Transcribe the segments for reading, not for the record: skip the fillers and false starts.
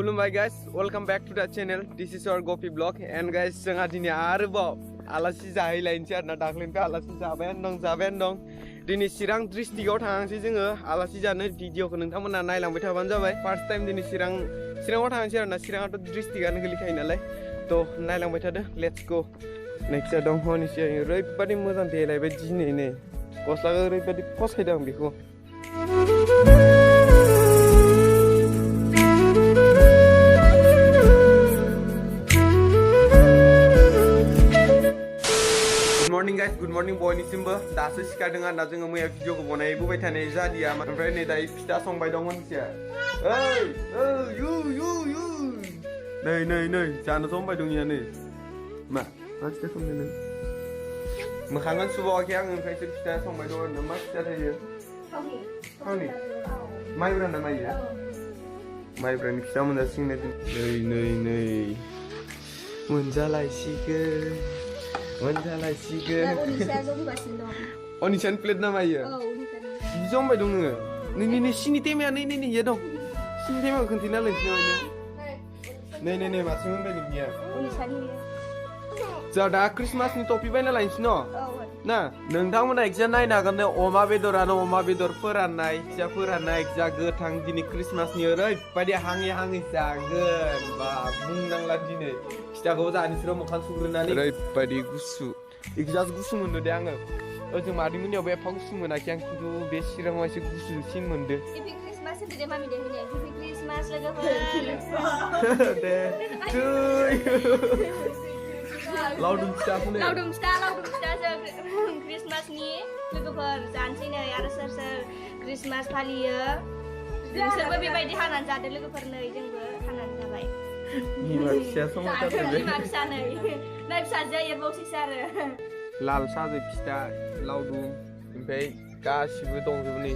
Kulumbai guys, welcome back to the channel. This is our Gopi vlog and guys, जोंहा दिनै आरोबाव आलासि जाहैलायनोसै आरोना दाख्लैनिफ्राय आलासि जाबायानो दं. दिनै चिरां डिस्ट्रिक्टआव थांसै जोङो आलासि जानो भिडिअखौ नोंथांमोना नायलांबाय थाबानो जाबाय. फार्स्ट टाइम दिनै चिराङाव थांसै आरोना चिराङाथ' डिस्ट्रिक्टआनो गोलैखायो नालाय. थ' नायलांबाय थादो. Let's go. नेक्स्ट दं हनिसे ओरैबायदि मोजां देलायबाय दिनै नै. गस्लाखौ ओरैबायदि फसायदों आं बेखौ. Good morning बयनिसिमबो दासो सिखारदों आरोना जोङो मैया भिडिअखौ बनायबोबाय थानाय जादिया ओमफ्राय नै दायो फिथा संबाय दं मोनसेया ओइ नै जानोथ' हमबाय दं इया नै मा फिथा संदों नों मोखांखौ सुबावाखै आं ओमफ्रायसो फिथा संबाय दं आरोना मा फिथा थायो थावनि माइब्रा ना माइया माइब्रानि फिथा मोनजासिगोन नै मोनजालायसिगोन Onisan plate nama iya. Bisa ombai dong nge. Nih sini temnya nih ya dong. Sini temnya kentina lagi namanya. Nih masih ombai nih dia. Onisan ini. Jadi Christmas nih topi bayi lain sih no. Nah, nengtang mana ekja naik nagan deh oma bedor peranai, ekja getang dini Christmas nih orang pada hangi jagen, bung nang lagi nih. Kita kau tadi suruh makan suguran nih. Orang pada gusu. Ekja gusu mundur deh angga. Ojung mari mun ya bepa gusu mun aki yang itu besirang masih gusu sin mundur. Happy Christmas deh mami deh ini. Happy Christmas lagi deh. Laudum sta Christmas nih लोगोफोर जानसै नै आरो सोर Christmas फालियो नोंसोरबो बेबायदि हानानै जादो लोगोफोर नै जोंबो हानानै जाबाय बिमा फिसा नै फिसाजो एरबावसैसो आरो लाल साजो फिथा लावदुम ओमफ्राय गासिबो दंजोबो नै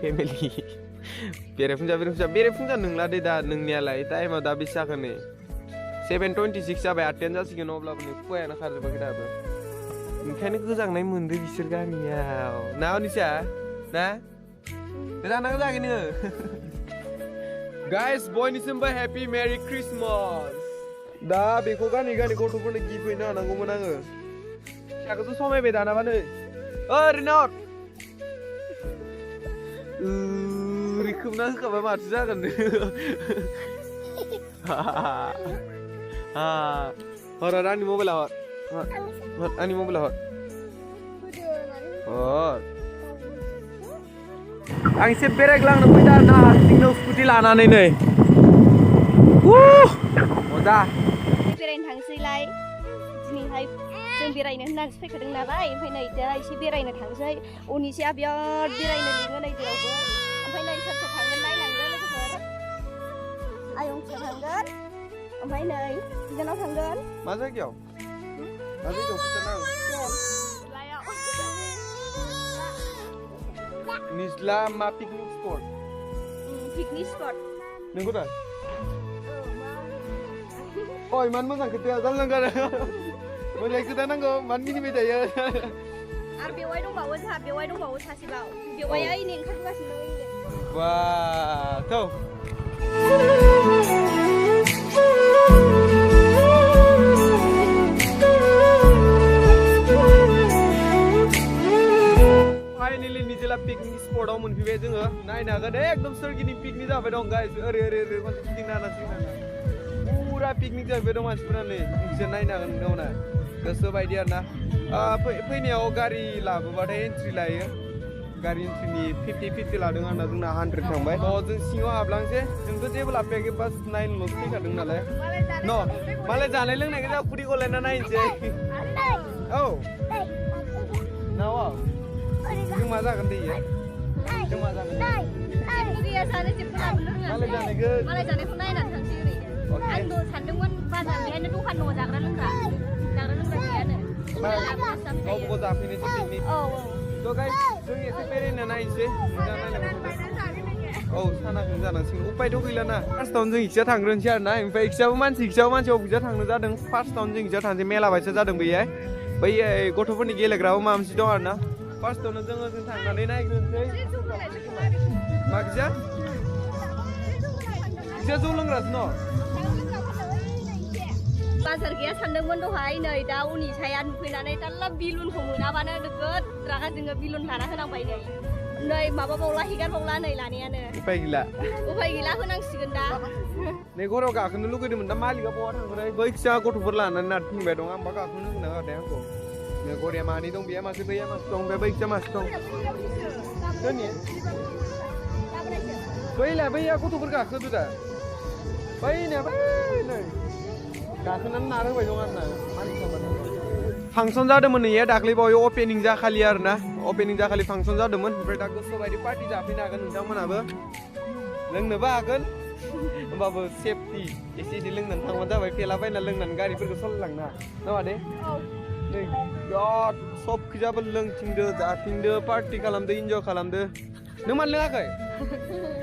फेमिलि बेरेफुंजा नोंला दे दा नोंनियालाय टाइमा दा बेसे जाखो नै 7:26 जाबाय 8 जासिगोन अब्लाबो नै फुवायानो खारजोबाखै दाबो ओंखायनो गोजांनाय मोनदो बिसोर गामियाव ना अनिसा ना गोजांनांगौ जागोन नोङो गाइस बयनिसिमबो हेपि मेरि क्रिसमास दा बेखौ गानै गथ'फोरनो गिफ्ट हैनो हानांगौमोन आङो फिसाखौसो समायबाय दानाबानो रिनट ओरै खोबना होखाबा माथो जागोन हर आंनि मबाइलाव हर आंनि मबाइलाव हर आं एसे बेरायग्लांनो फैदों आरोना हारसिंनो स्कुटि लानानै नै मजा बेरायनो थांसैलाय दिनैहाय जों बेरायनो होननानैसो फैखादों नालाय ओमफ्राय नै दा एसे बेरायनो थांसै अनिसाया बिराद बेरायनो लिङो नै जेरावबो ओमफ्राय नै सोर थांगोन नायलांदो लोगोफोर आयं फिसा थांगोन ओमफ्राय नै बिनानाव थांगोन मा जायगायाव खिथाना निज्ला मा पिकनिक स्पट नंगौ दा इमान मोजां खोथाया जालांगार मोजाङै खोथानांगौ मानो मिनिबाय थायो आरो बेवाय दंबावो सासेबाव बेवाया इनै ओंखारगासिनो दं बा थौ फाइनली निजेला पिकनिक स्पटआव मोनफैबाय जोङो नायनो हागोन एकदम सोरगिदिं पिकनिक जाबाय दं गाइस ओरै मानसि गिदिंना पुरा पिकनिक जाबाय दं मानसिफोरा नै नोंसोर नायनो हागोन दंना गोसो बायदि आरोना फैनायाव गारि लाबोबाथाय एन्ट्रि लायो गारि एन्ट्रिनि 50 लादों आरोना जोंना 100 थांबाय जों सिङाव हाबलांसै जोंथ' जेबो लाफायाखै बास नायनोल'सो फैखादों नालाय मालाय जानाय लोंनायखौ जों खुदै गलायना नायनोसै औ नावाव जों मा जागोन दे जों मा जागोन मालाय जानायखौ नायनानै थांसै ओरैनो आं सानदोंमोन बाजार बेहायनो दखान दङ जाग्रा लोंग्रा गैयानो गावबो जाफैनोसै पिकनिक थ' गाइस जों एसे बेरायना नायनोसै औ सानाखौनो जानांसिगोन उपायथ' गैलाना फार्स्टआवनो जों इक्सिया थांग्रोनोसै आरोना ओमफ्राय इक्सियाबो मानसियाव फैसा थांनो जादों फार्स्टआवनो जों इक्सिया थांसै मेला बायसा जादों बैहाय बै गथ'फोरनि गेलेग्राबो माबा मोनसे दं आरोना फार्स्टआवनो जों थांनानै नायग्रोनोसै Makhija Baiknya jauh lengras no. Pasar gaya sandengmon dahai नै दा उननि साया नुफैनानै दाल्ला बिलुनखौ मोनाबानो नोगोद रागा जोङो बिलुन लाना होनांबाय नै माबा बावला हिगार बावला नै लानायानो उफाय गैला होनांसिगोन दा नै घराव गाखोनो लुगैदोंमोन दा मालिकआ बहा थांबाय बैसा गथ'फोर लानानै नारथिंबाय दं आंबा गाखोनो होनो नागारदों आंखौ नै गरिया मानै दं बेया मासे बैया मासे दं बे बैसा मासे दं दोनि बैला बैया गथ'फोर गाखोदो दा बैनिया बै नै गाखोनानै नारहोबाय दं आरोना फांसन जादोंमोन नैया दाख्लै बावै अपेनिं जाखालि आरोना अपेनिं जाखालि फांसन जादोंमोन ओमफ्राय दा गोसोबायदि पार्टि जाफैनो हागोन नोंथांमोनाबो लोंनोबो हागोन होमबाबो सेफटि एसे एसे लोंनानै थांबानो जाबाय फेलाबायना लोंनानै गारिफोरखौ सालायलांना नामा दे नै बिराद सबखिजाबो लोंथिंदो जाथिंदो पार्टि खालामदो इन्जय खालामदो नों मानो लोङाखै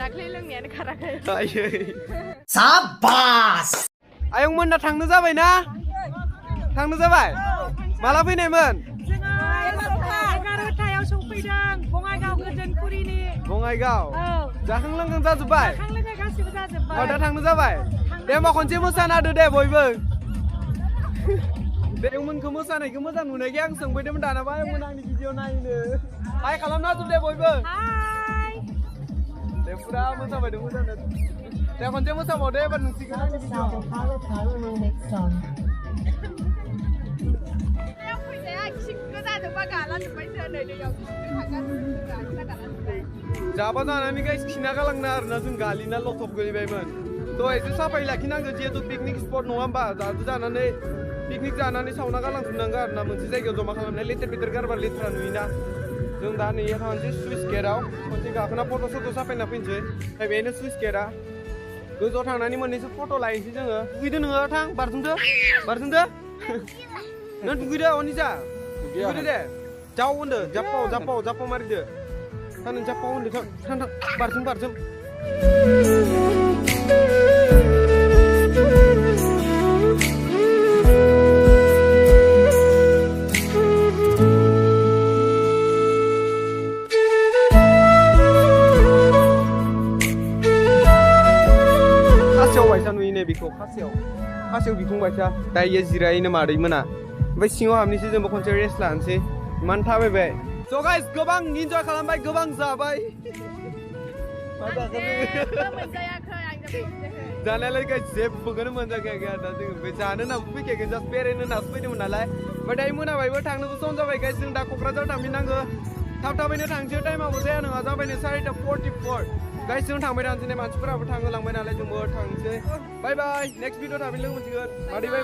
दाख्लै लोंनायानो खाराखै आयै साबास आयंमोनना थांनो जाबाय ना थांनो जाबाय माला फैनायमोन जोङो 11:11 सफैदों बङाइगाव गोजोनपुरिनि बङाइगाव जाखां लोंखां जाजोब्बाय जाखां लोंखां गासिबो जाजोब्बाय दा थांनो जाबाय दे होमबा खनसे मोसाना होदो दे बयबो दे आयंमोनखौ मोसानायखौ मोजां नुनायखाय आं सोंफैदोंमोन दानाबा आयंमोन आंनि भिडिअ नायनो हाय खालामना होजोब दे बयबो हाय दे फुरा मोसाबाय दं मोजांनो दे खनसे मोसाबावदो एबार नोंसिगोन आंनि भिडिअ जाबा जानानै गाइस खिना गालांना आरोना जों गालिना लथब गोलैबायमोन थ' एसे साफायै लाखिनांगौ जिहेतु पिकनिक स्पट नङा होमबा जानानै पिकनिक जानानै सावना गालांजोबनांगौ आरोना मोनसे जायगायाव जमा खालामनाय लेथेर फेथेर गारबा लेथ्रा नुयोना जों दा नैया थांसै स्लुइस गेटआव खनसे गाखोना फट' सट' साफायना फैनोसै ओमफ्राय बेनो स्लुइस गेटआ गोजौआव थांनानै मोननैसो फट' लायनोसै जोङो दुगैदो नोङो थां बारजुमदो नों दुगैदो अनिजा दुगैदो दे जाव होनदो जापाव मारिदो थां नों जापाव होनदो थां बारजुम खासेयाव बायसा नुयो नै बेखौ खासेयाव बिखुं बायसा दायो जिरायनो मादै मोना ओमफ्राय सिङाव हाबनोसै जोंबो खनसे रेस्ट लानोसै इमान थाबायबाय स' गाइस गोबां इन्जय खालामबाय गोबां जाबाय जानायालाय गाइस जेबोखौनो मोनजाखायाखै आरो दा जोङो बे जानो होननाबो फैखायाखै जास्ट बेरायनो होननासो फैदोंमोन नालाय ओमफ्राय दायो मोनाबायबो थांनोबो सम जाबाय गाइस जों दा क'क्राझार थांफिननांगौ थाबैनो थांसै टाइमाबो जाया नङा जाबाय नै 4:44 गाइस जों थांबाय थानोसै मानसिफोराबो थांहोलांबाय नालाय जोंबो थांसै बाय बाय नेक्स्ट भिडिअ थाबैनो लोगो मोनसिगोन मादै बाय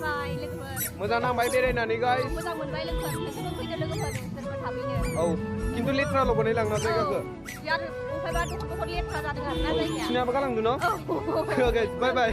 बाय लोगोफोर मोजां नांबाय बेरायनानै गाइस मोजां मोनबाय लोगोफोर नोंसोरबो फैदो लोगोफोर नोंसोरबो थाबैनो औ खिन्थु लेथ्राल' बानायलांना जायगाखौ बिराद अफायबा दखर लेथ्रा जादों आरोना जायगाया सिनाबो गालांदों न' गाइस बाय बाय